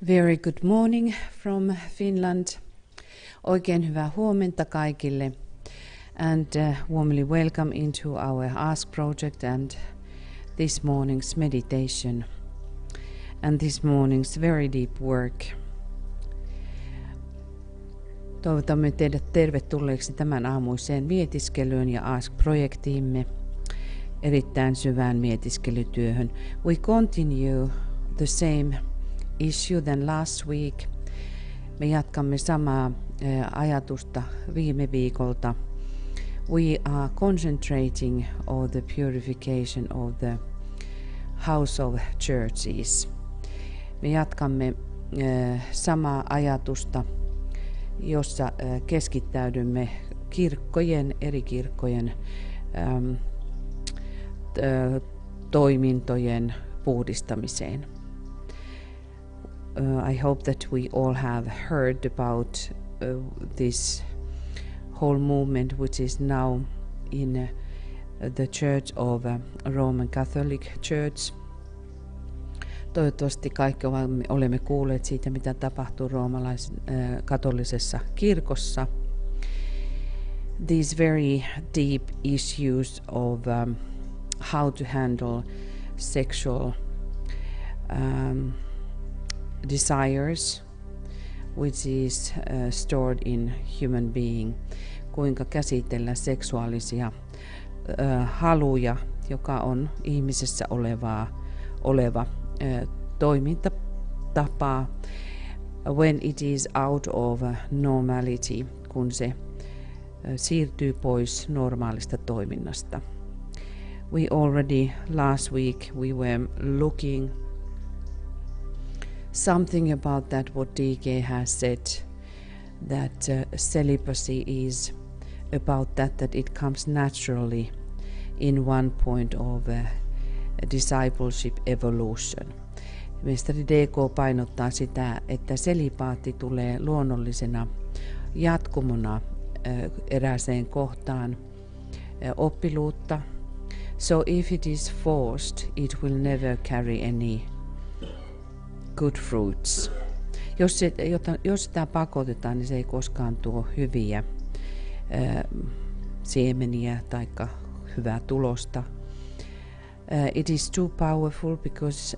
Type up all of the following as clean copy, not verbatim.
Very good morning from Finland. Oikein hyvää huomenta kaikille. And warmly welcome into our Ask project and this morning's meditation. And this morning's very deep work. Toivotamme teidät tervetulleeksi tämän aamuiseen mietiskelyyn ja Ask-projektiimme, erittäin syvään mietiskelytyöhön. We continue the same issue than last week. Me jatkamme samaa ajatusta viime viikolta. We are concentrating on the purification of the house of churches. Me jatkamme samaa ajatusta, jossa keskittäydymme eri kirkkojen toimintojen puhdistamiseen. I hope that we all have heard about this whole movement which is now in the Church of Roman Catholic Church. Toivottavasti kaikki olemme kuulleet siitä, mitä tapahtuu katolisessa kirkossa. These very deep issues of how to handle sexual desires, which is stored in human being, kuinka käsitellä seksuaalisia haluja, joka on ihmisessä oleva toimintatapa, when it is out of normality, kun se siirtyy pois normaalista toiminnasta. We already last week we were looking something about that what DK has said, that celibacy is about that it comes naturally in one point of discipleship evolution. Mestari DK painottaa sitä, että selibaatti tulee luonnollisena jatkumona erääseen kohtaan oppiluutta. So if it is forced, it will never carry any good fruits. Jos sitä pakotetaan, niin se ei koskaan tuo hyviä siemeniä tai hyvää tulosta. It is too powerful because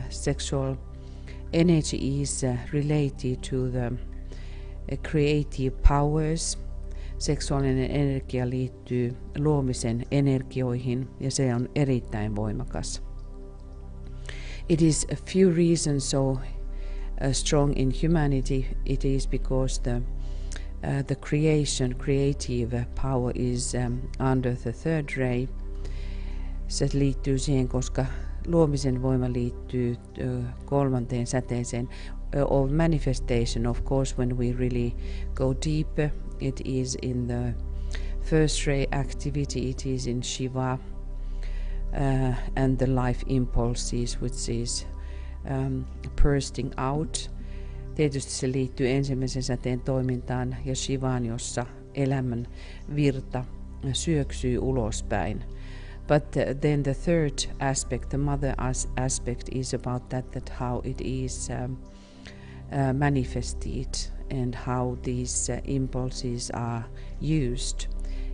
sexual energy is related to the creative powers. Seksuaalinen energia liittyy luomisen energioihin ja se on erittäin voimakas. It is a few reasons so strong in humanity. It is because the creative power is under the third ray. Se liittyy siihen, koska luomisen voima liittyy kolmanteen säteeseen. Of manifestation, of course, when we really go deeper, it is in the first ray activity, it is in Shiva and the life impulses, which is bursting out. Tietysti se liittyy ensimmäisen säteen toimintaan ja Shivaan, jossa elämän virta syöksyy ulospäin. But then the third aspect, the mother aspect, is about that how it is manifested and how these impulses are used.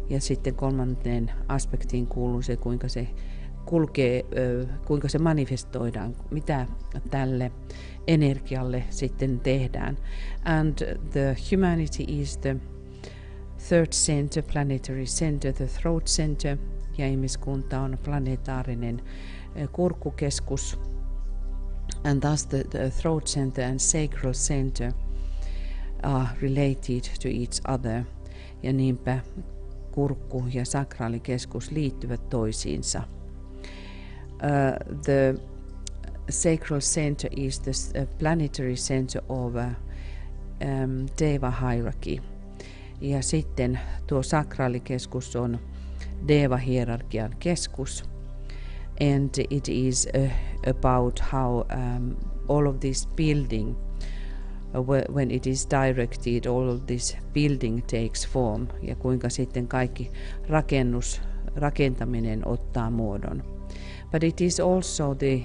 Ja sitten kolmanteen aspektiin kuuluu se, kuinka se kulkee, kuinka se manifestoidaan, mitä tälle energialle sitten tehdään. And the humanity is the third center, planetary center, the throat center, ja ihmiskunta on planetaarinen kurkkukeskus. And thus the throat center and sacral center are related to each other. Ja niinpä kurkku ja sakraalikeskus liittyvät toisiinsa. The sacral center is the planetary center of Deva hierarchy. Ja sitten tuo sakraalikeskus on Deva-hierarkian keskus. And it is about how all of this building, when it is directed, all of this building takes form, ja kuinka sitten kaikki rakentaminen ottaa muodon. But it is also the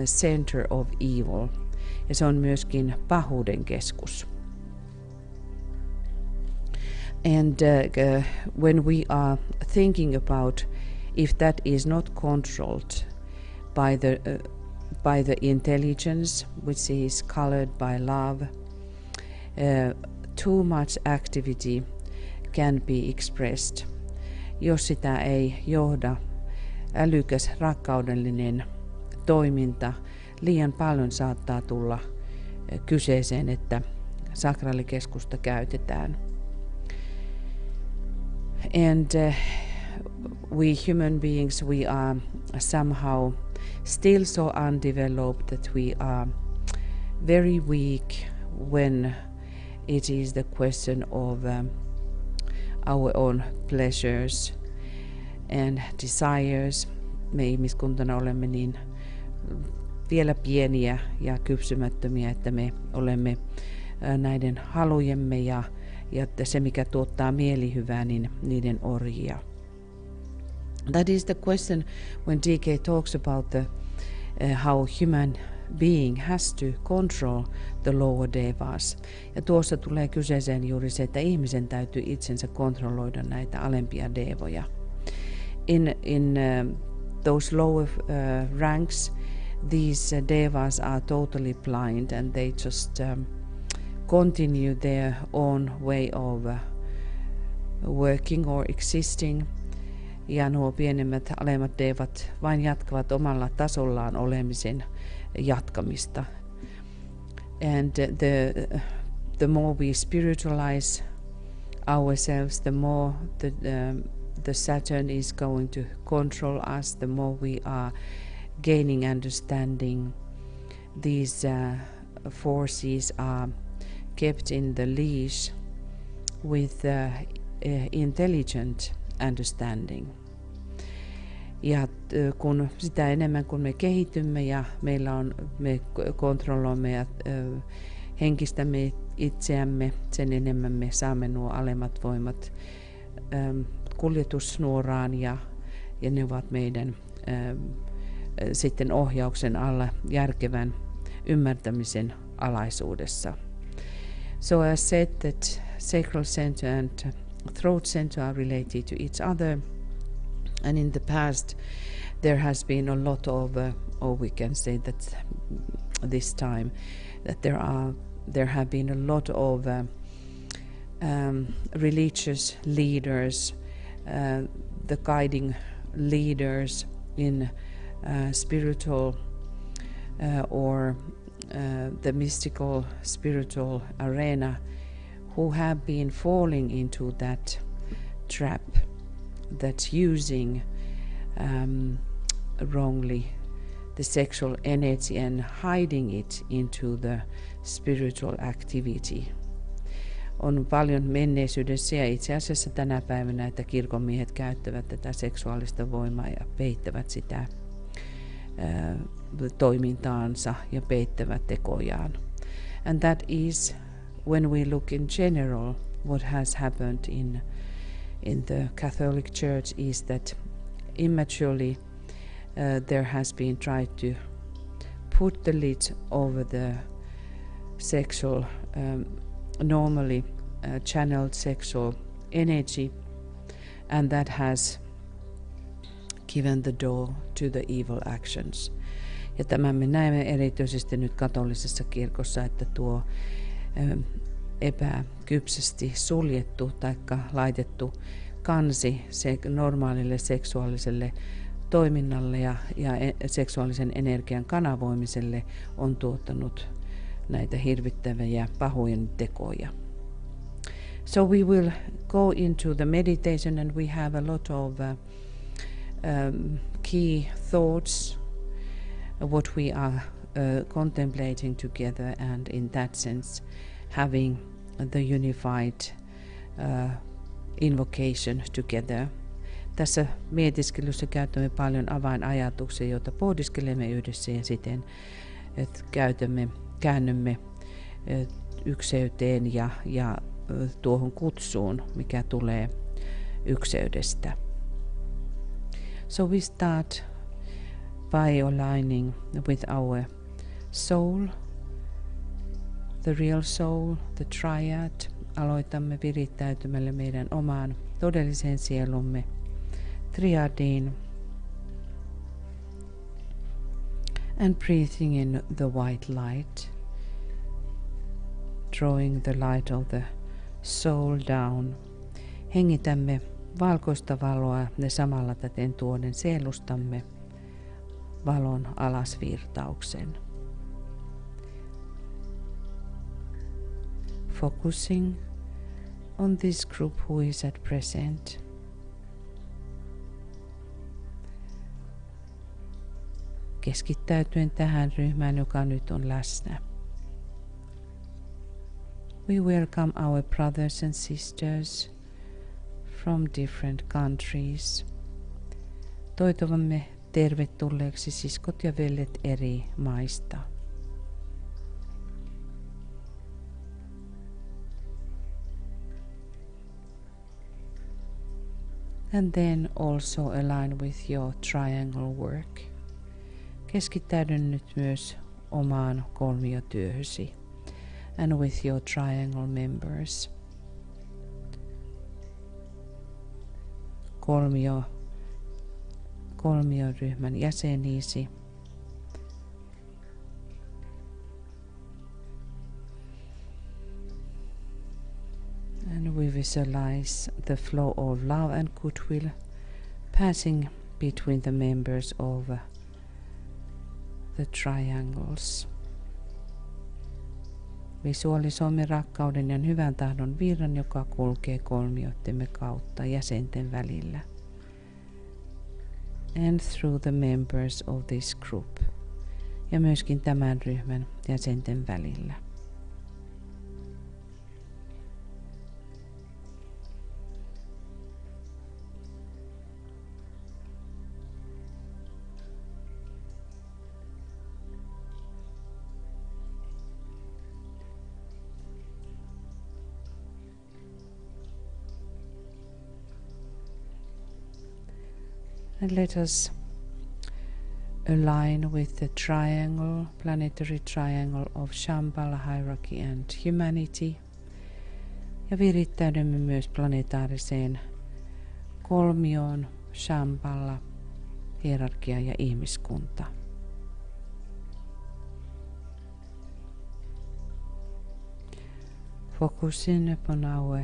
center of evil. ja se on myöskin pahuuden keskus. And when we are thinking about if that is not controlled by the intelligence, which is colored by love, too much activity can be expressed. Jos sitä ei johda älykäs rakkaudellinen toiminta, liian paljon saattaa tulla kyseeseen, että sakraalikeskusta käytetään. And we human beings, we are somehow still so undeveloped that we are very weak when it is the question of our own pleasures and desires. Me ihmiskuntana olemme niin vielä pieniä ja kypsymättömiä, että me olemme näiden halujemme ja se, mikä tuottaa mielihyvää, niin niiden orjia. That is the question when DK talks about how human being has to control the lower devas. Ja tuossa tulee kyseeseen juuri se, että ihmisen täytyy itsensä kontrolloida näitä alempia devoja. In those lower ranks, these devas are totally blind and they just continue their own way of working or existing. Ja nuo pienemmät, alemmat devat vain jatkavat omalla tasollaan olemisen jatkamista. And the more we spiritualize ourselves, the more the Saturn is going to control us, the more we are gaining understanding. These forces are kept in the leash with intelligent understanding. Ja kun sitä enemmän kun me kehitymme ja me kontrolloimme ja henkistämme itseämme, sen enemmän me saamme nuo alemmat voimat kuljetusnuoraan ja ne ovat meidän sitten ohjauksen alla järkevän ymmärtämisen alaisuudessa. So I said that sacral center and throat center are related to each other, and in the past there has been a lot of or we can say that this time that there have been a lot of religious leaders, the guiding leaders in spiritual or the mystical spiritual arena, who have been falling into that trap, that's using wrongly the sexual energy and hiding it into the spiritual activity. On paljon menneisyydessä ja itse asiassa tänä päivänä, että kirkonmiehet käyttävät tätä seksuaalista voimaa ja peittävät sitä toimintaansa ja peittävät tekojaan. And that is, when we look in general, what has happened in the Catholic Church is that immaturely there has been tried to put the lid over the sexual, normally channeled sexual energy, and that has given the door to the evil actions. Ja tämän me näemme erityisesti nyt katolisessa kirkossa, että tuo epäkypsästi suljettu tai laitettu kansi normaalille seksuaaliselle toiminnalle ja seksuaalisen energian kanavoimiselle on tuottanut näitä hirvittäviä pahojen tekoja. So we will go into the meditation and we have a lot of key thoughts, what we are contemplating together, and in that sense having the unified invocation together. Tässä mietiskelyssä käytämme paljon avainajatuksia, joita pohdiskelemme yhdessä ja siten, että käännymme ykseyteen ja tuohon kutsuun, mikä tulee ykseydestä. So we start by aligning with our soul, the real soul, the triad. Aloitamme virittäytymällä meidän omaan todelliseen sielumme, triadiin. And breathing in the white light, drawing the light of the soul down. Hengitämme valkoista valoa ja samalla täten tuoden sielustamme valon alasvirtauksen. Focusing on this group who is at present. Keskittäytyen tähän ryhmään, joka nyt on läsnä. We welcome our brothers and sisters from different countries. Toivotamme tervetulleeksi siskot ja veljet eri maista. And then also align with your triangle work. Keskittäydyn nyt myös omaan kolmiotyöhösi and with your triangle members. Kolmioryhmän jäseniisi. And we visualize the flow of love and goodwill passing between the members of the triangles. Visualisoimme rakkauden ja hyvän tahdon virran, joka kulkee kolmioittemme kautta jäsenten välillä. And through the members of this group. Ja myöskin tämän ryhmän jäsenten välillä. And let us align with the triangle, planetary triangle of Shambhala, hierarchy and humanity. Ja virittäydymme myös planetaariseen kolmioon, Shambhala, hierarkia ja ihmiskunta. Focusing upon our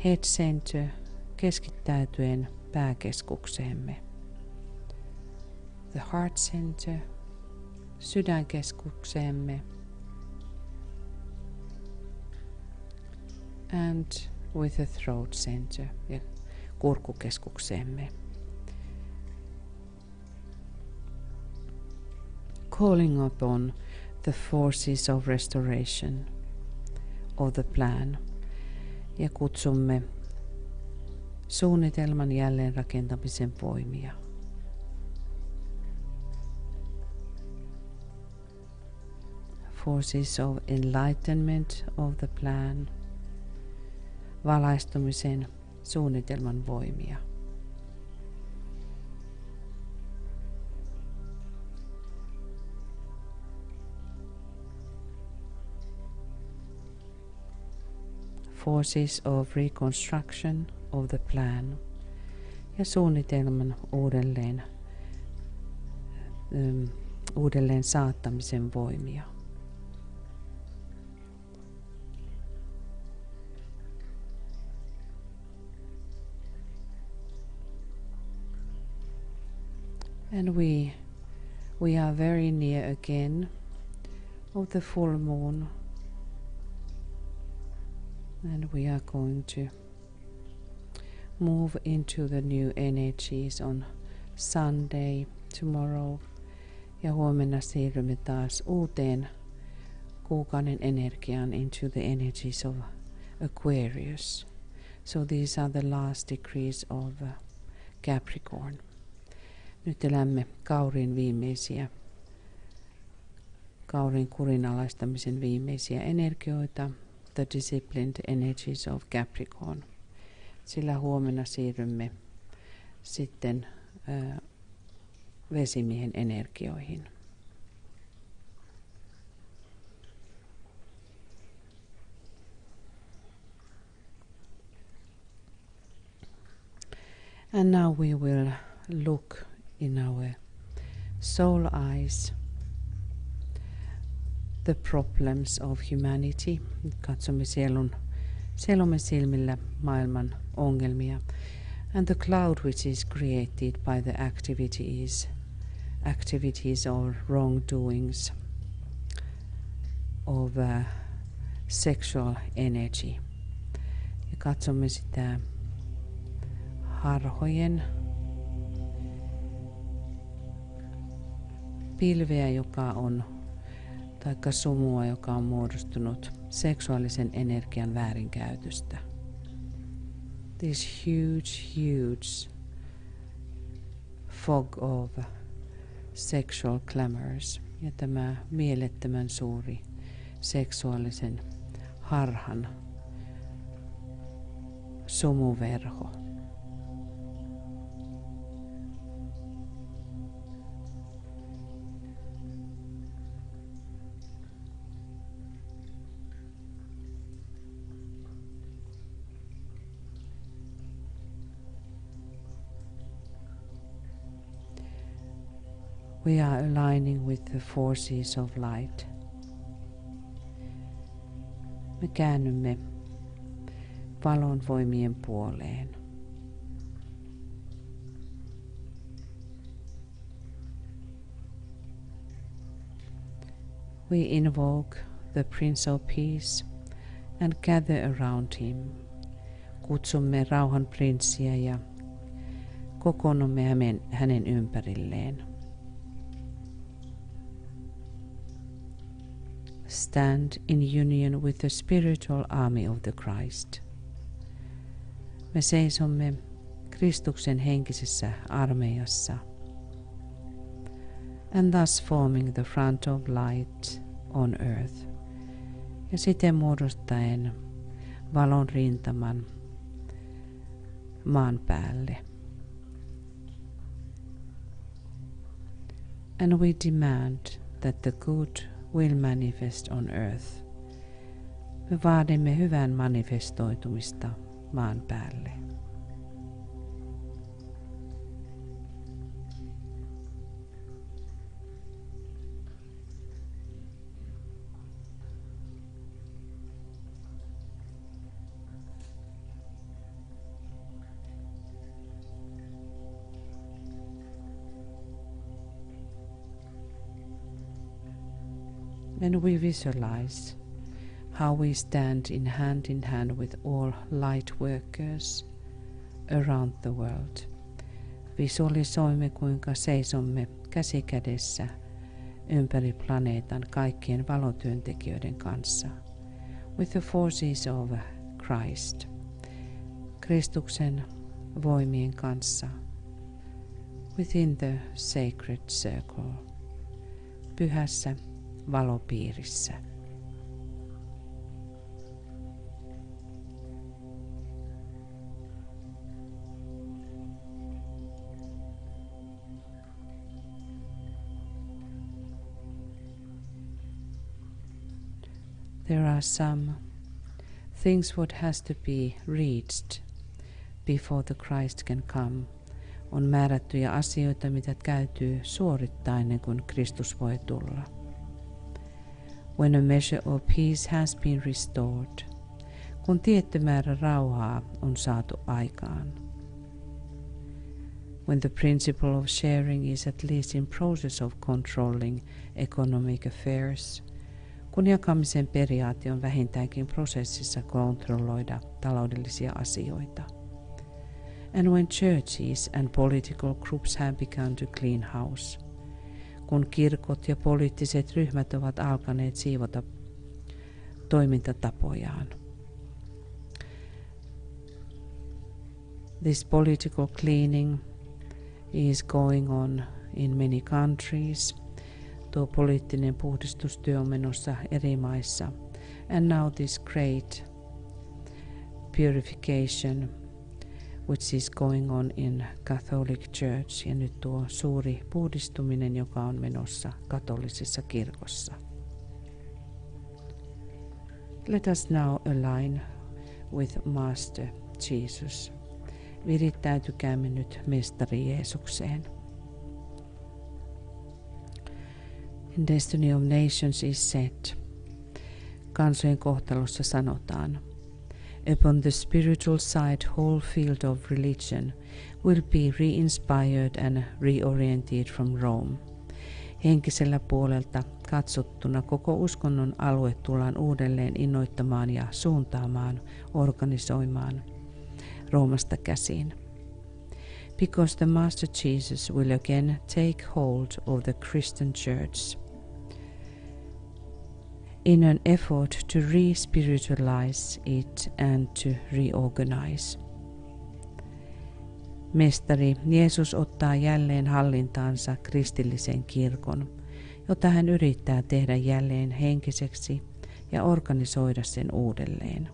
head center, keskittäytyen pääkeskukseemme. The heart center, sydänkeskukseemme. And with the throat center, ja kurkukeskukseemme. Calling upon the forces of restoration of the plan. Ja kutsumme suunnitelman jälleenrakentamisen voimia. Forces of enlightenment of the plan. Valaistumisen suunnitelman voimia. Forces of reconstruction of the plan ja suunnitelman uudelleen saattamisen voimia. And we are very near again of the full moon. And we are going to move into the new energies on Sunday, tomorrow. Ja huomenna siirrymme taas uuteen kuukauden energiaan, into the energies of Aquarius. So these are the last degrees of Capricorn. Nyt elämme Kaurin kurinalaistamisen viimeisiä energioita. The disciplined energies of Capricorn. Sillä huomenna siirrymme sitten vesimiehen energioihin. And now we will look in our soul eyes the problems of humanity. Katsomme sielumme silmillä maailman ongelmia. And the cloud which is created by the activities or wrongdoings of sexual energy. Ja katsomme sitä harhojen pilveä, joka on, taikka sumua, joka on muodostunut seksuaalisen energian väärinkäytöstä. This huge fog of sexual clamors ja tämä mielettömän suuri seksuaalisen harhan sumuverho. We are aligning with the forces of light. Me käännymme valon voimien puoleen. We invoke the Prince of Peace and gather around him. Kutsumme rauhan prinssiä ja kokoonnumme hänen ympärilleen. Stand in union with the spiritual army of the Christ. Me seisomme Kristuksen henkisessä armeijassa. And thus forming the front of light on earth. Ja siten muodostaen valon rintaman maan päälle. And we demand that the good will manifest on earth. Me vaadimme hyvän manifestoitumista maan päälle. And we visualize how we stand in hand with all light workers around the world. Visualisoimme, kuinka seisomme käsi kädessä ympäri planeetan kaikkien valotyöntekijöiden kanssa. With the forces of Christ. Kristuksen voimien kanssa. Within the sacred circle. Pyhässä valopiirissä. There are some things what has to be reached before the Christ can come. On määrättyjä asioita, mitä täytyy suorittaa ennen kuin Kristus voi tulla. When a measure of peace has been restored, kun tietty määrä rauhaa on saatu aikaan. When the principle of sharing is at least in process of controlling economic affairs, kun jakamisen periaate on vähintäänkin prosessissa kontrolloida taloudellisia asioita. And when churches and political groups have begun to clean house, kun kirkot ja poliittiset ryhmät ovat alkaneet siivota toimintatapojaan. This political cleaning is going on in many countries. Tuo poliittinen puhdistustyö on menossa eri maissa. And now this great purification which is going on in Catholic Church, ja nyt tuo suuri puhdistuminen, joka on menossa katolisessa kirkossa. Let us now align with Master Jesus Virittäytykäämme nyt Mestari Jeesukseen. In Destiny of Nations is said, kansojen kohtalossa sanotaan, upon the spiritual side whole field of religion will be re-inspired and reoriented from Rome. Henkisellä puolelta katsottuna koko uskonnon alue tullaan uudelleen innoittamaan ja suuntaamaan, organisoimaan Roomasta käsin. Because the Master Jesus will again take hold of the Christian Church in an effort to re-spiritualize it and to reorganize. Mestari Jeesus ottaa jälleen hallintaansa kristillisen kirkon, jota hän yrittää tehdä jälleen henkiseksi ja organisoida sen uudelleen.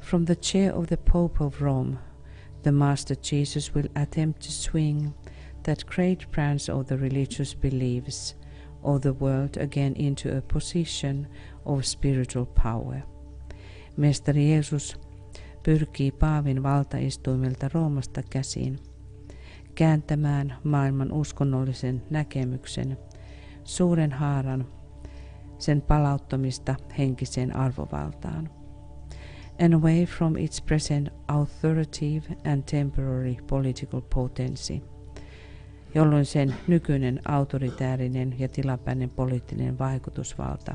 From the chair of the Pope of Rome, the Master Jesus will attempt to swing that great branch of the religious beliefs of the world again into a position of spiritual power. Mestari Jeesus pyrkii paavin valtaistuimelta Roomasta käsin kääntämään maailman uskonnollisen näkemyksen suuren haaran sen palauttamista henkiseen arvovaltaan. And away from its present authoritative and temporary political potency, jolloin sen nykyinen autoritäärinen ja tilapäinen poliittinen vaikutusvalta,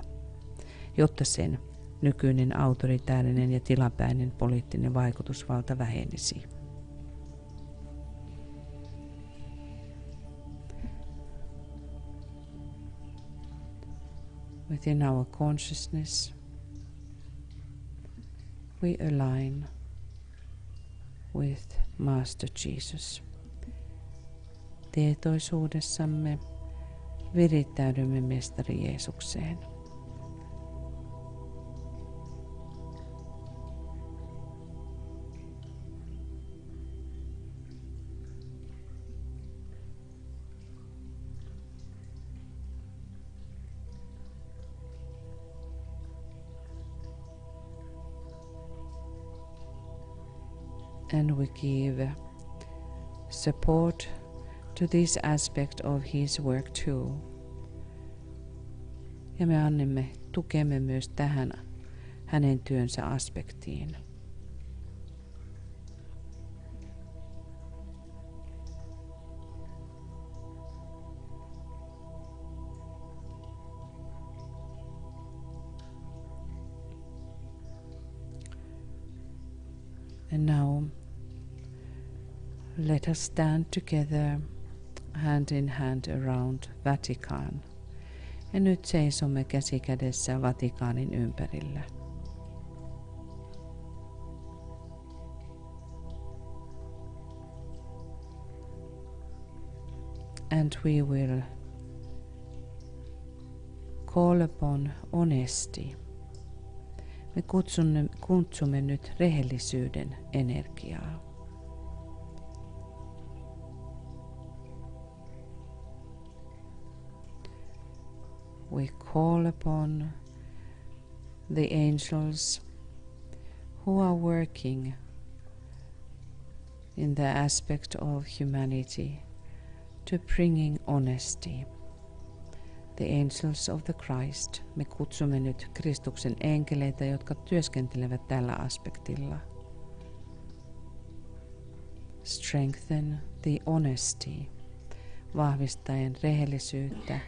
jotta sen nykyinen autoritäärinen ja tilapäinen poliittinen vaikutusvalta vähenisi. Within our consciousness, we align with Master Jesus. Tietoisuudessamme virittäydymme Mestari Jeesukseen. And we give support to this aspect of his work too. Ja me annamme tukemme myös tähän hänen työnsä aspektiin. And now let us stand together hand in hand around Vatican. Ja nyt seisomme käsi kädessä Vatikaanin ympärillä. And we will call upon honesty. Me kutsumme nyt rehellisyyden energiaa. We call upon the angels who are working in the aspect of humanity to bringing honesty. The angels of the Christ. Me kutsumme nyt Kristuksen enkeleitä, jotka työskentelevät tällä aspektilla. Strengthen the honesty. Vahvistaen rehellisyyttä.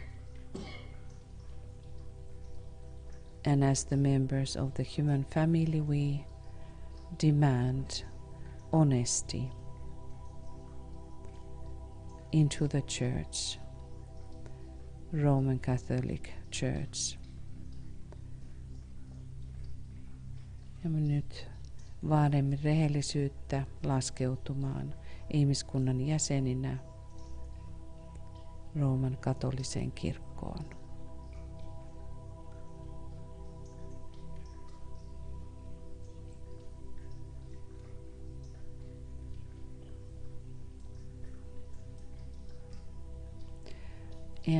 And as the members of the human family we demand honesty into the church, Roman Catholic Church. Ja me nyt vaadimme rehellisyyttä laskeutumaan ihmiskunnan jäseninä Rooman katoliseen kirkkoon.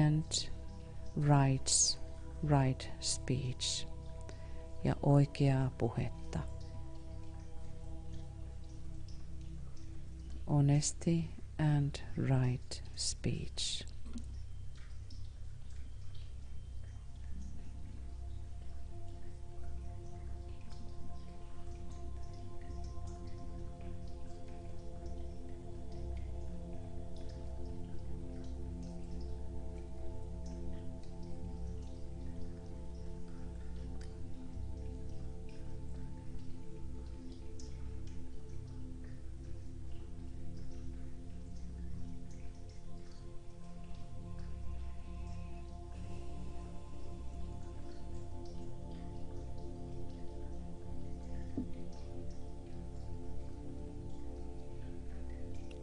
And right speech ja oikeaa puhetta. honesty and right speech.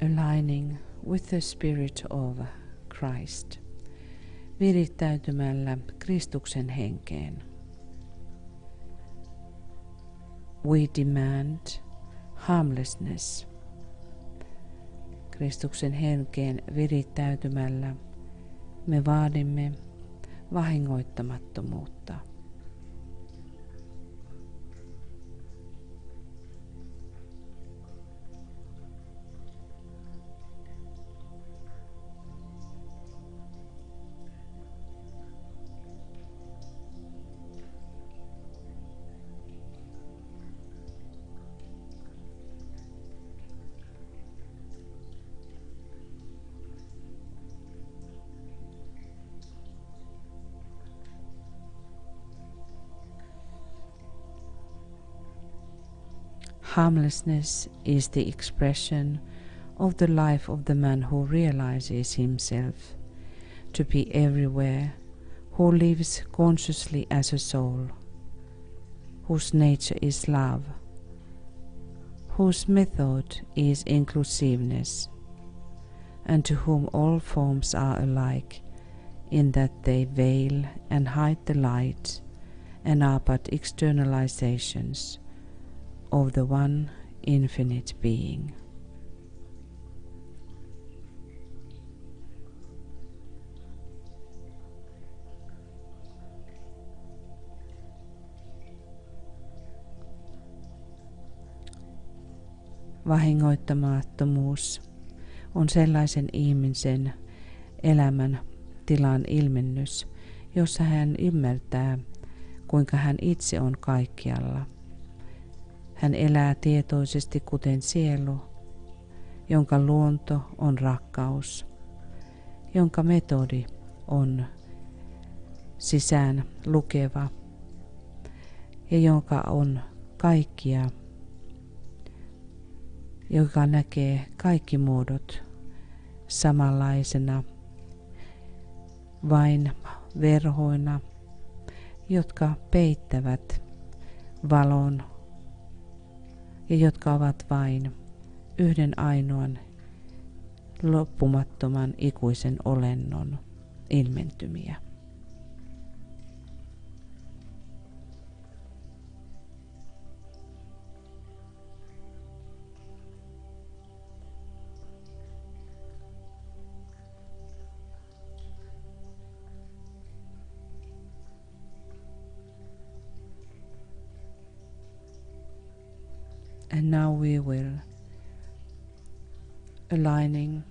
Aligning with the Spirit of Christ. Virittäytymällä Kristuksen henkeen. We demand harmlessness. Kristuksen henkeen virittäytymällä me vaadimme vahingoittamattomuutta. Harmlessness is the expression of the life of the man who realizes himself to be everywhere, who lives consciously as a soul, whose nature is love, whose method is inclusiveness, and to whom all forms are alike in that they veil and hide the light and are but externalizations of the one infinite being. Vahingoittamattomuus on sellaisen ihmisen elämän tilan ilmennys, jossa hän ymmärtää, kuinka hän itse on kaikkialla. Hän elää tietoisesti kuten sielu, jonka luonto on rakkaus, jonka metodi on sisään lukeva ja jonka on kaikkia, joka näkee kaikki muodot samanlaisena, vain verhoina, jotka peittävät valon ja jotka ovat vain yhden ainoan loppumattoman ikuisen olennon ilmentymiä. And now we will, aligning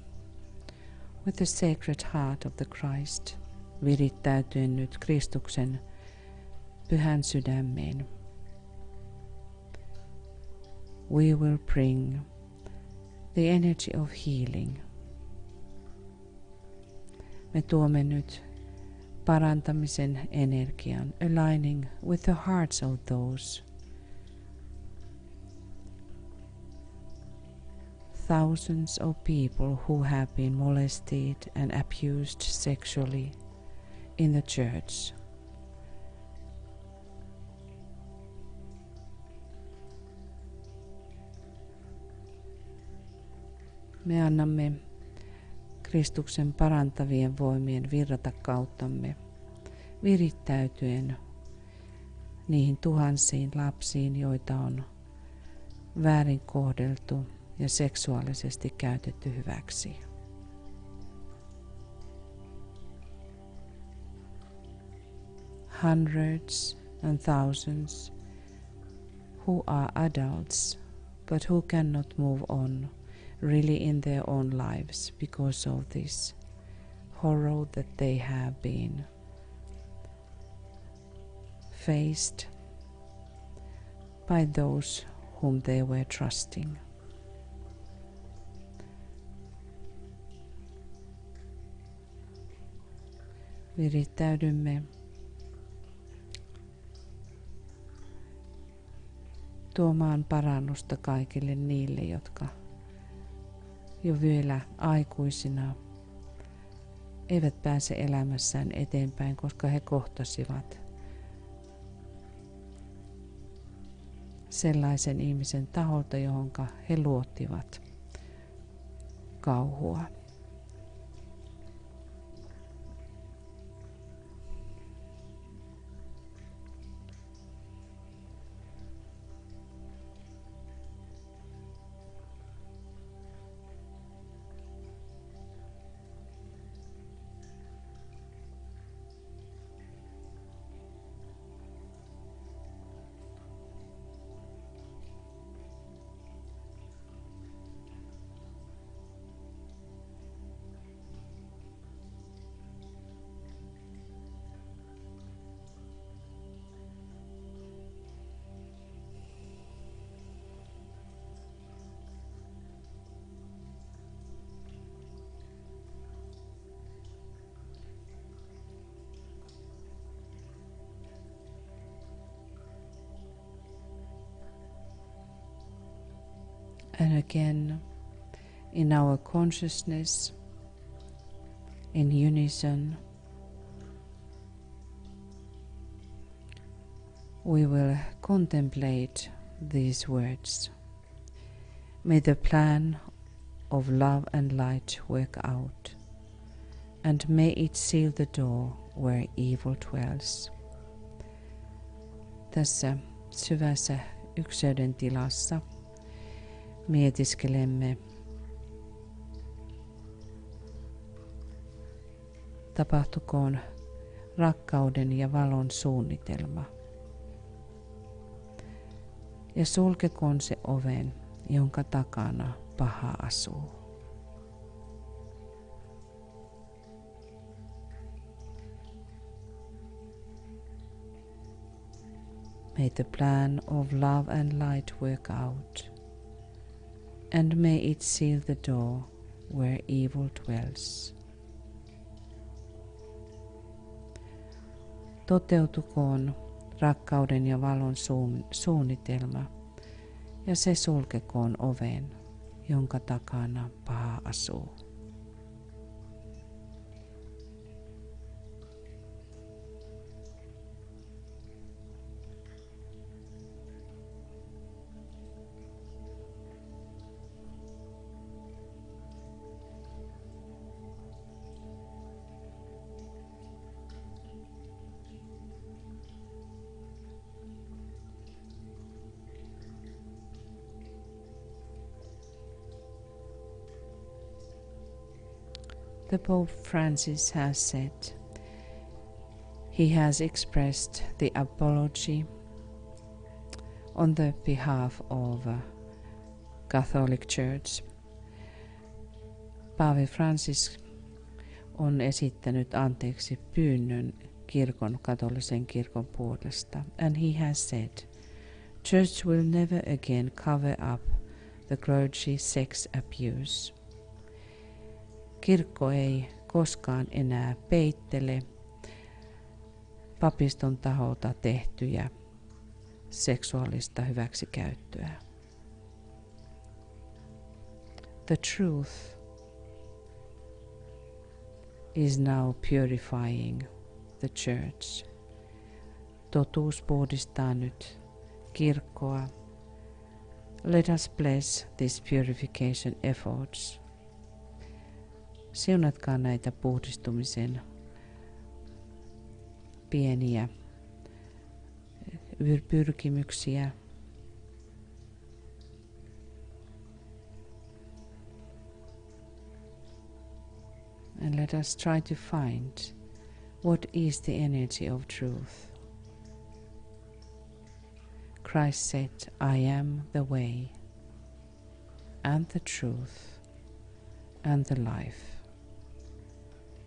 with the sacred heart of the Christ, virittäytyen nyt Kristuksen pyhän sydämeen. We will bring the energy of healing. Me tuomme nyt parantamisen energian, aligning with the hearts of those thousands of people who have been molested and abused sexually in the church. Me annamme Kristuksen parantavien voimien virrata kauttamme, virittäytyen niihin tuhansiin lapsiin, joita on väärin kohdeltu ja seksuaalisesti käytetty hyväksi. Hundreds and thousands who are adults but who cannot move on really in their own lives because of this horror that they have been faced by those whom they were trusting. Virittäydymme tuomaan parannusta kaikille niille, jotka jo vielä aikuisina eivät pääse elämässään eteenpäin, koska he kohtasivat sellaisen ihmisen taholta, johonka he luottivat kauhua. And again, in our consciousness, in unison, we will contemplate these words. May the plan of love and light work out, and may it seal the door where evil dwells. Tässä syvässä ykseyden tilassa mietiskelemme tapahtukoon rakkauden ja valon suunnitelma ja sulkekoon se oven, jonka takana paha asuu. May the plan of love and light work out, and may it seal the door where evil dwells. Toteutukoon rakkauden ja valon suunnitelma, ja se sulkekoon oven, jonka takana paha asuu. The Pope Francis has said, he has expressed the apology on the behalf of Catholic Church. Paavi Francis on esittänyt anteeksi pyynnön katolisen kirkon puolesta, and he has said, Church will never again cover up the clergy sex abuse. Kirkko ei koskaan enää peittele papiston taholta tehtyjä seksuaalista hyväksikäyttöä. The truth is now purifying the church. Totuus puhdistaa nyt kirkkoa. Let us bless these purification efforts. Siunatkaa näitä puhdistumisen pieniä pyrkimyksiä. And let us try to find what is the energy of truth. Christ said, I am the way and the truth and the life.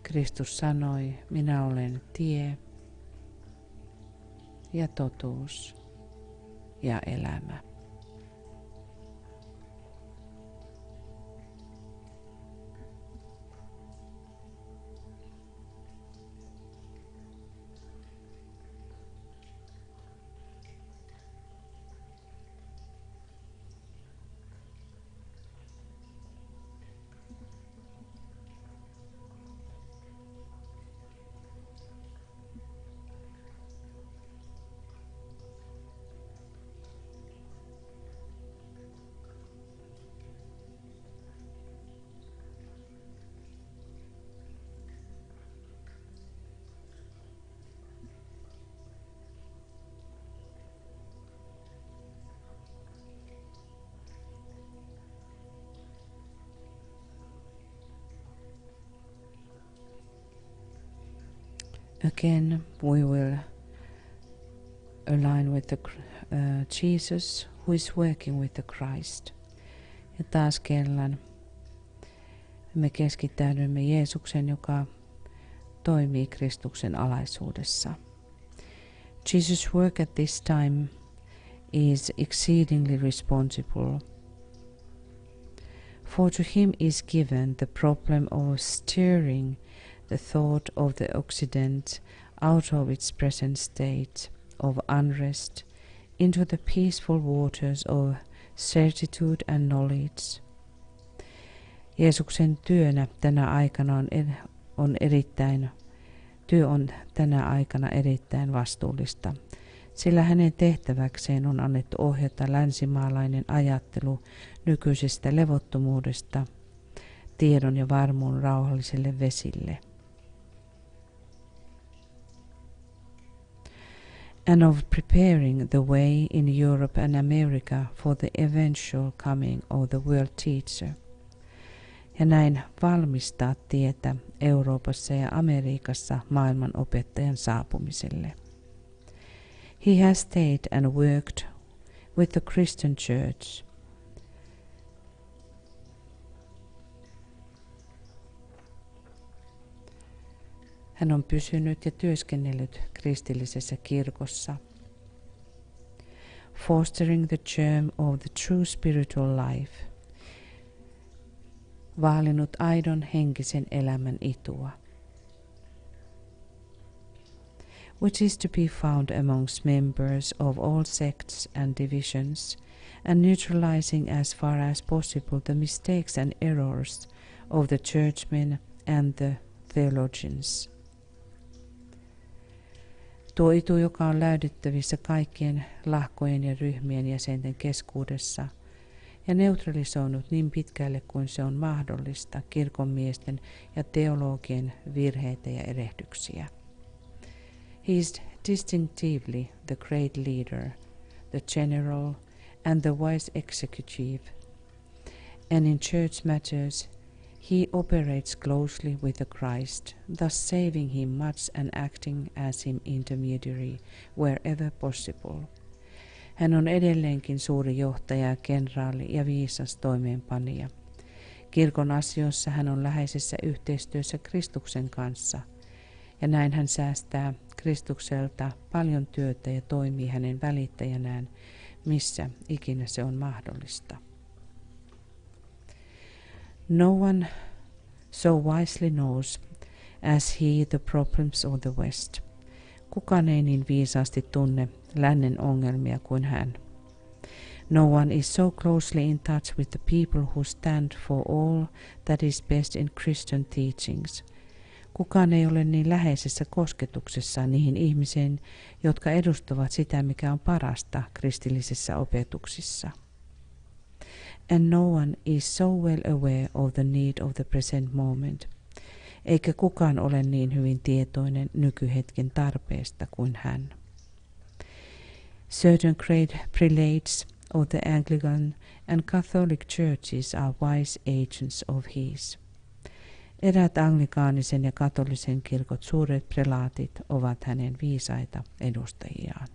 Kristus sanoi, minä olen tie ja totuus ja elämä. Again, we will align with the Jesus who is working with the Christ. Ja taas kerran me keskittäydymme Jeesuksen, joka toimii Kristuksen alaisuudessa. Jesus' work at this time is exceedingly responsible. For to him is given the problem of stirring the thought of the Occident out of its present state of unrest into the peaceful waters of certitude and knowledge. Jeesuksen työnä tänä aikana työ on tänä aikana erittäin vastuullista, sillä hänen tehtäväkseen on annettu ohjata länsimaalainen ajattelu nykyisestä levottomuudesta tiedon ja varmuun rauhallisille vesille. And of preparing the way in Europe and America for the eventual coming of the world teacher. Ja näin valmistaa tietä Euroopassa ja Amerikassa maailman opettajan saapumiselle. He has stayed and worked with the Christian church. Hän on pysynyt ja työskennellyt kristillisessä kirkossa, fostering the germ of the true spiritual life, vaalinut aidon henkisen elämän itua, which is to be found amongst members of all sects and divisions, and neutralizing as far as possible the mistakes and errors of the churchmen and the theologians. Tuo itu, joka on läydyttävissä kaikkien lahkojen ja ryhmien jäsenten keskuudessa ja neutralisoinut niin pitkälle kuin se on mahdollista kirkonmiesten ja teologien virheitä ja erehdyksiä. He is distinctively the great leader, the general and the wise executive, and in church matters he operates closely with the Christ, thus saving him much and acting as him intermediary wherever possible. Hän on edelleenkin suuri johtaja, kenraali ja viisas toimeenpanija. Kirkon asioissa hän on läheisessä yhteistyössä Kristuksen kanssa, ja näin hän säästää Kristukselta paljon työtä ja toimii hänen välittäjänään, missä ikinä se on mahdollista. No one so wisely knows as he the problems of the West. Kukaan ei niin viisaasti tunne lännen ongelmia kuin hän. No one is so closely in touch with the people who stand for all that is best in Christian teachings. Kukaan ei ole niin läheisessä kosketuksessa niihin ihmisiin, jotka edustavat sitä, mikä on parasta kristillisissä opetuksissa. And no one is so well aware of the need of the present moment. Eikä kukaan ole niin hyvin tietoinen nykyhetken tarpeesta kuin hän. Certain great prelates of the Anglican and Catholic churches are wise agents of his. Eräät anglikaanisen ja katolisen kirkot suuret prelaatit ovat hänen viisaita edustajiaan.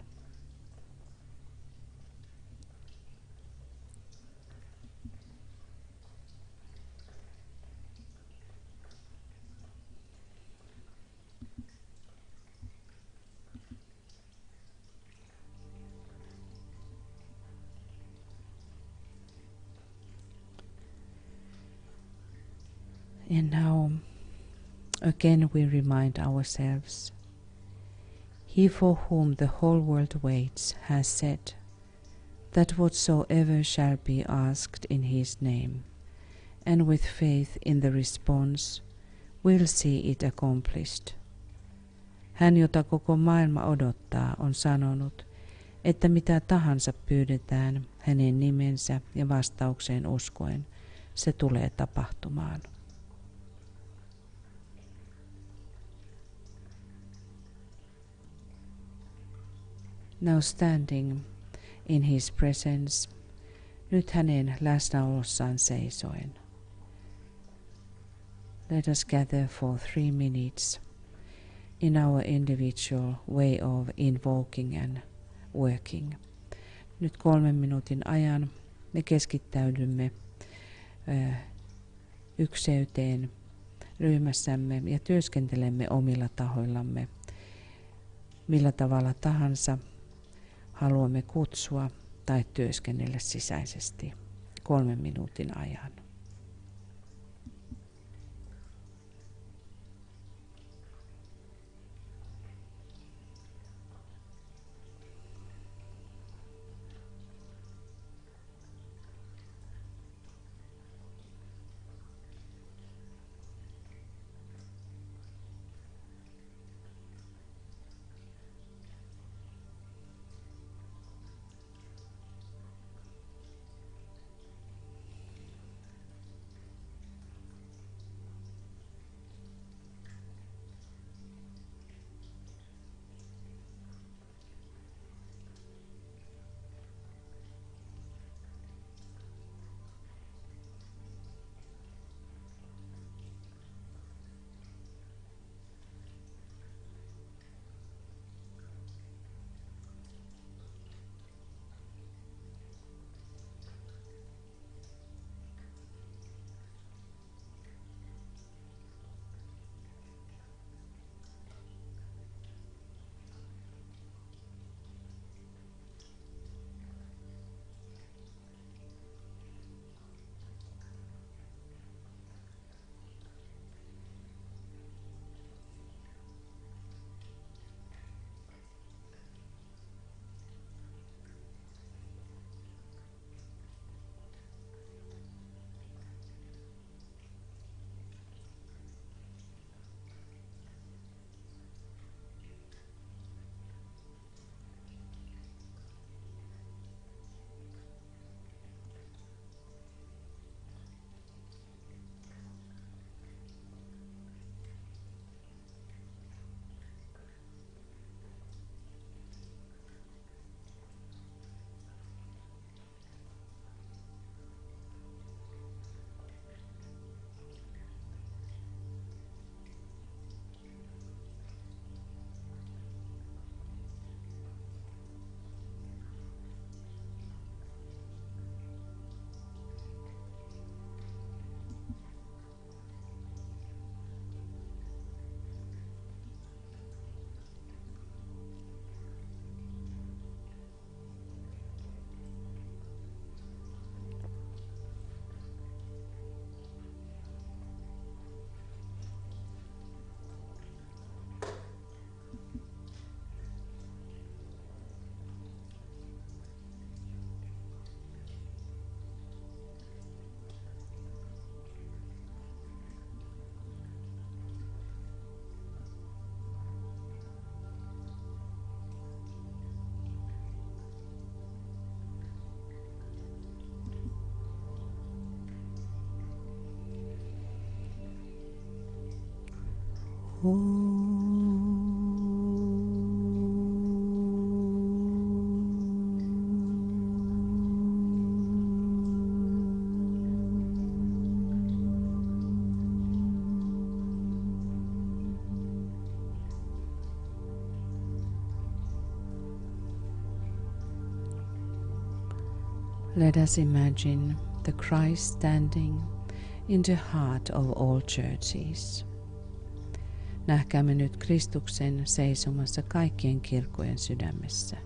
And now again we remind ourselves, He for whom the whole world waits has said that whatsoever shall be asked in His name, and with faith in the response, will see it accomplished. Hän, jota koko maailma odottaa, on sanonut, että mitä tahansa pyydetään hänen nimensä ja vastaukseen uskoen, se tulee tapahtumaan. Now standing in His presence, nyt hänen läsnäolossaan seisoen. Let us gather for 3 minutes in our individual way of invoking and working. Nyt 3 minuutin ajan me keskittäydymme ykseyteen ryhmässämme ja työskentelemme omilla tahoillamme, millä tavalla tahansa haluamme kutsua tai työskennellä sisäisesti 3 minuutin ajan. Let us imagine the Christ standing in the heart of all churches. Nähkäämme nyt Kristuksen seisomassa kaikkien kirkkojen sydämessä.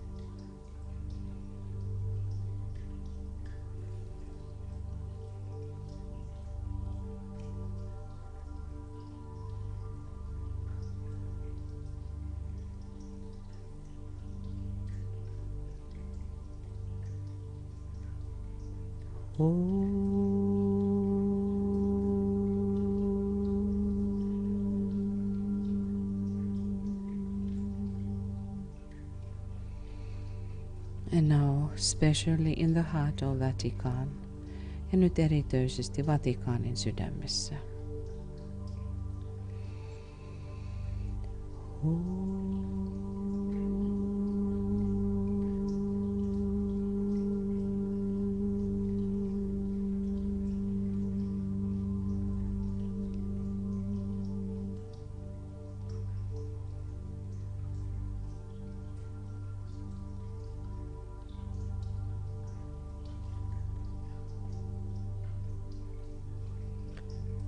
And now, especially in the heart of Vatican, ja nyt erityisesti Vatikaanin sydämessä.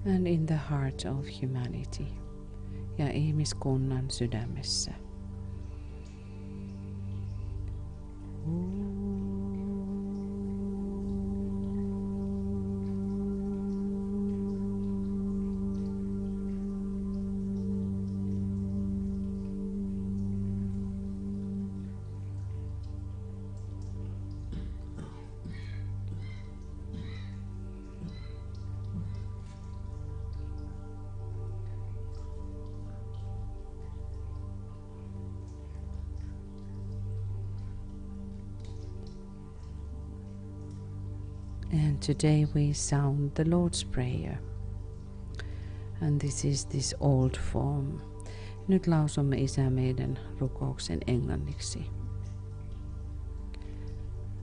And in the heart of humanity, ja ihmiskunnan sydämessä. And today we sound the Lord's Prayer. And this is this old form. Nyt lausumme Isä meidän rukouksen englanniksi.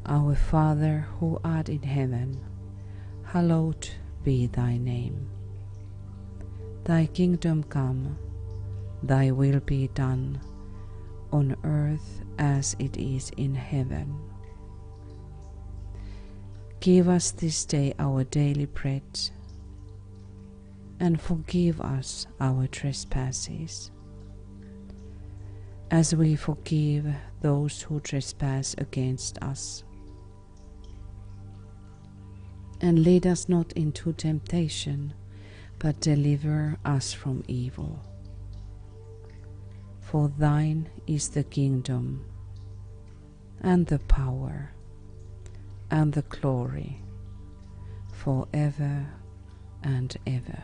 Our Father who art in heaven, hallowed be thy name. Thy kingdom come, thy will be done, on earth as it is in heaven. Give us this day our daily bread, and forgive us our trespasses, as we forgive those who trespass against us. And lead us not into temptation, but deliver us from evil. For thine is the kingdom, and the power, and the glory, forever and ever.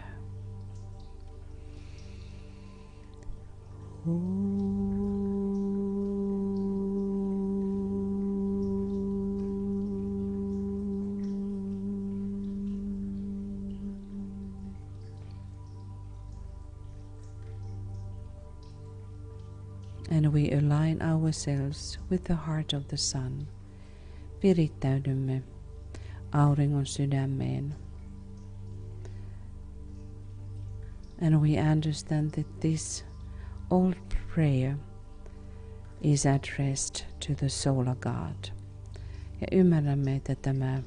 And we align ourselves with the heart of the sun. Virittäydymme auringon sydämeen. And we understand that this old prayer is addressed to the solar God. Ja ymmärrämme, että tämä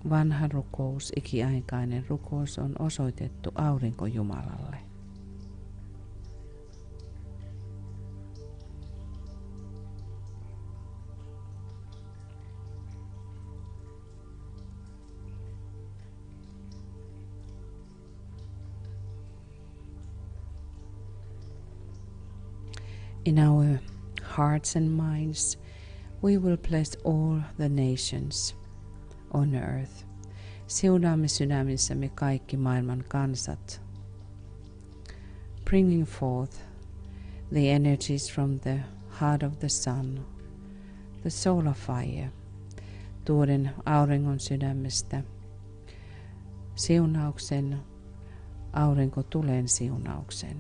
vanha rukous, ikiaikainen rukous on osoitettu aurinkojumalalle. In our hearts and minds, we will bless all the nations on earth. Siunaamme sydämissämme kaikki maailman kansat, bringing forth the energies from the heart of the sun, the solar fire, tuoden auringon sydämestä siunauksen, aurinkotulen siunauksen.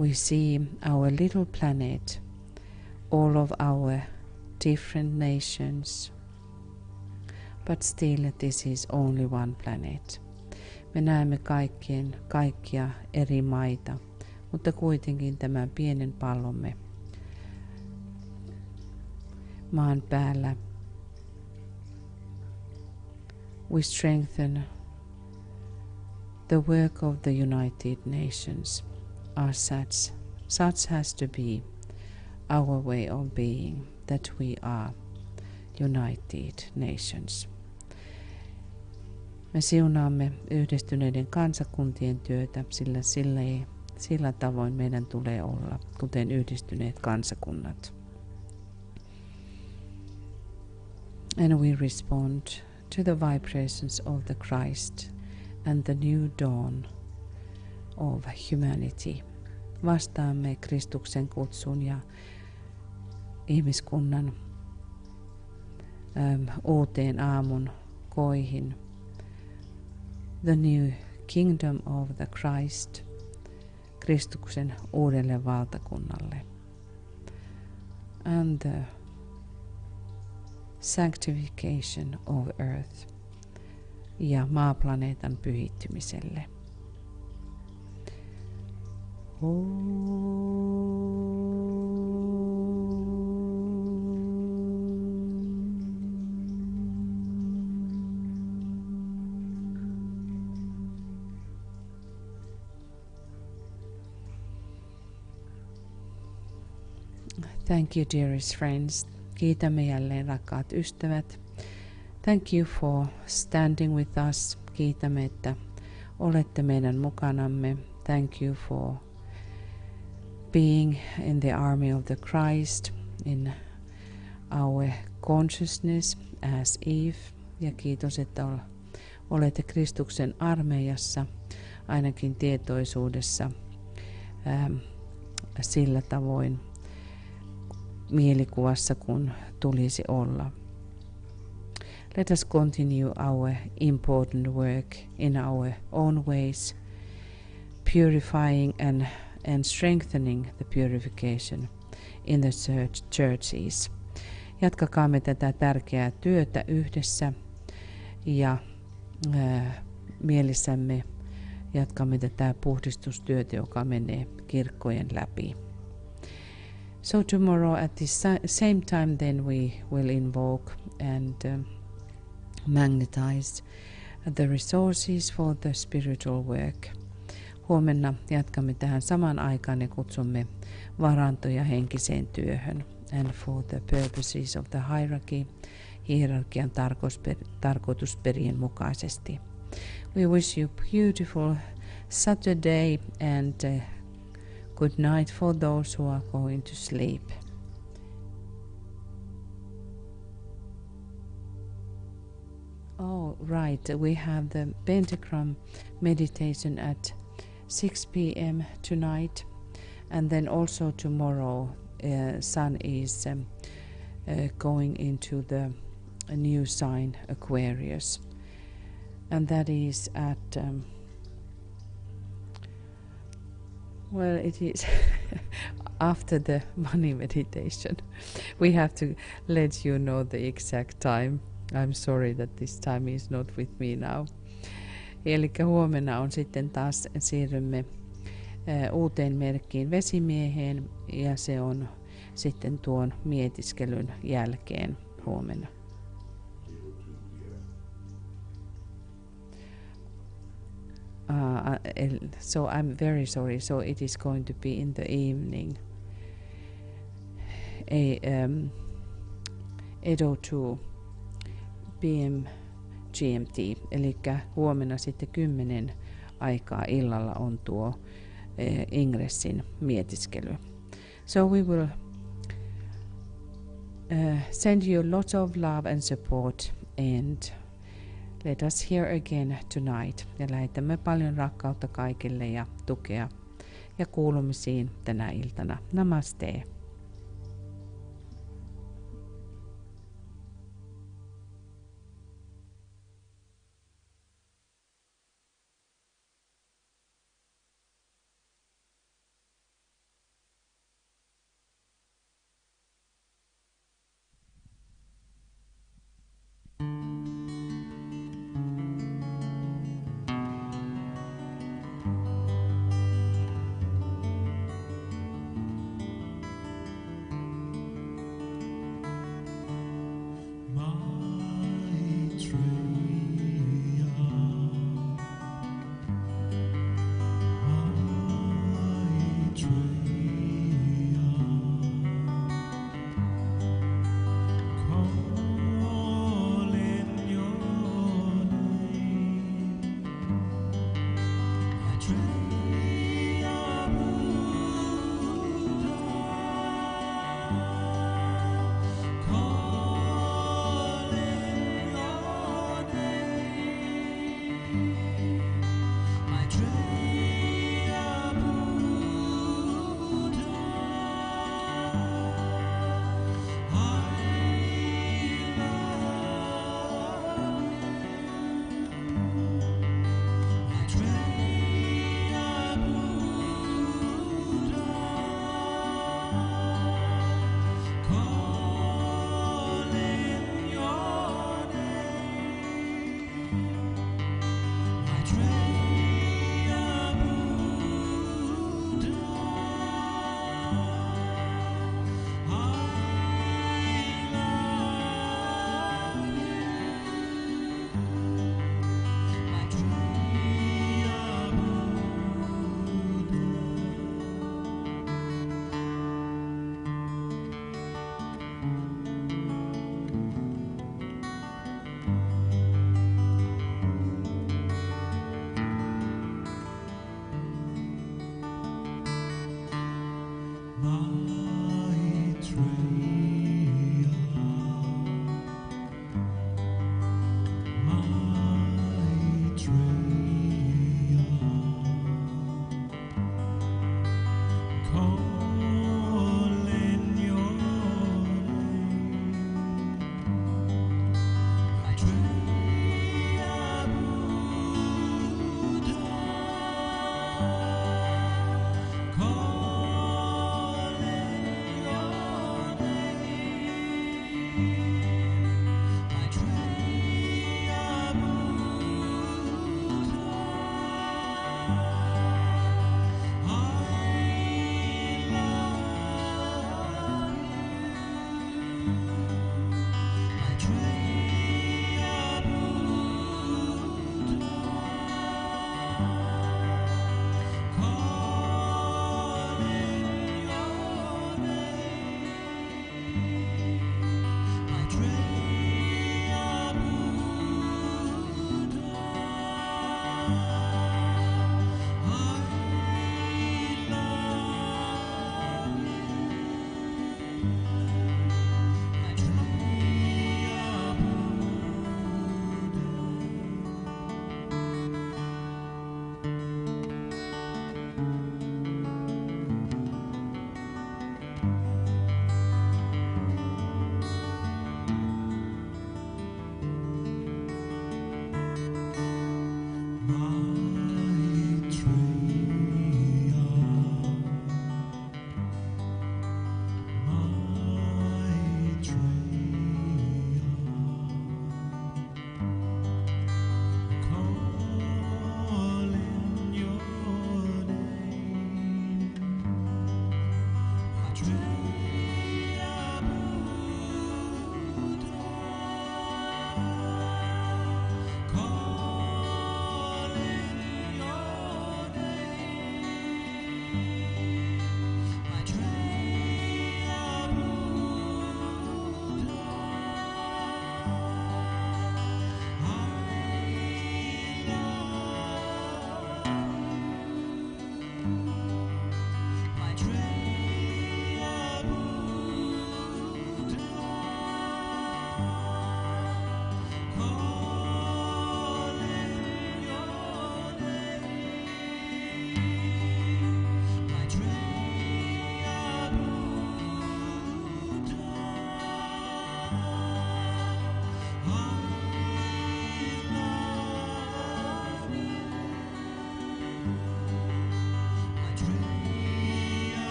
We see our little planet, all of our different nations, but still this is only one planet. Me näemme kaikkia eri maita, mutta kuitenkin tämän pienen pallomme maan päällä. We strengthen the work of the United Nations. Such has to be our way of being, that we are United Nations. Me siunaamme yhdistyneiden kansakuntien työtä, sillä Sillä tavoin meidän tulee olla, kuten yhdistyneet kansakunnat. And we respond to the vibrations of the Christ and the new dawn of humanity. Vastaamme Kristuksen kutsun ja ihmiskunnan uuteen aamun koihin. The new kingdom of the Christ, Kristuksen uudelle valtakunnalle. And the sanctification of earth, ja maaplaneetan pyhittymiselle. Thank you, dearest friends. Kiitämme jälleen, rakkaat ystävät. Thank you for standing with us. Kiitämme, että olette meidän mukanamme. Thank you for being in the army of the Christ, in our consciousness as Eve. Ja kiitos, että olette Kristuksen armeijassa, ainakin tietoisuudessa sillä tavoin mielikuvassa, kun tulisi olla. Let us continue our important work in our own ways, purifying and strengthening the purification in the churches. Jatkakaamme tätä tärkeää työtä yhdessä ja mielissämme jatkamme tätä puhdistustyötä, joka menee kirkkojen läpi. So tomorrow at the same time then we will invoke and magnetize the resources for the spiritual work. Huomenna jatkamme tähän samaan aikaan ja kutsumme varantoja henkiseen työhön. And for the purposes of the hierarchy, hierarkian tarkoitusperien mukaisesti. We wish you beautiful Saturday and good night for those who are going to sleep. Oh, right. We have the pentagram meditation at 6 p.m. tonight. And then also tomorrow, Sun is going into the new sign Aquarius. And that is at... well, it is after the money meditation. We have to let you know the exact time. I'm sorry that this time is not with me now. Eli huomenna on sitten taas siirrymme uuteen merkkiin vesimieheen ja se on sitten tuon mietiskelyn jälkeen huomenna. So I'm very sorry. So it is going to be in the evening. 8:02 p.m. GMT. Eli huomenna sitten 10 aikaa illalla on tuo ingressin mietiskely. So we will send you lots of love and support and let us hear again tonight. Ja lähetämme paljon rakkautta kaikille ja tukea ja kuulumisiin tänä iltana. Namaste.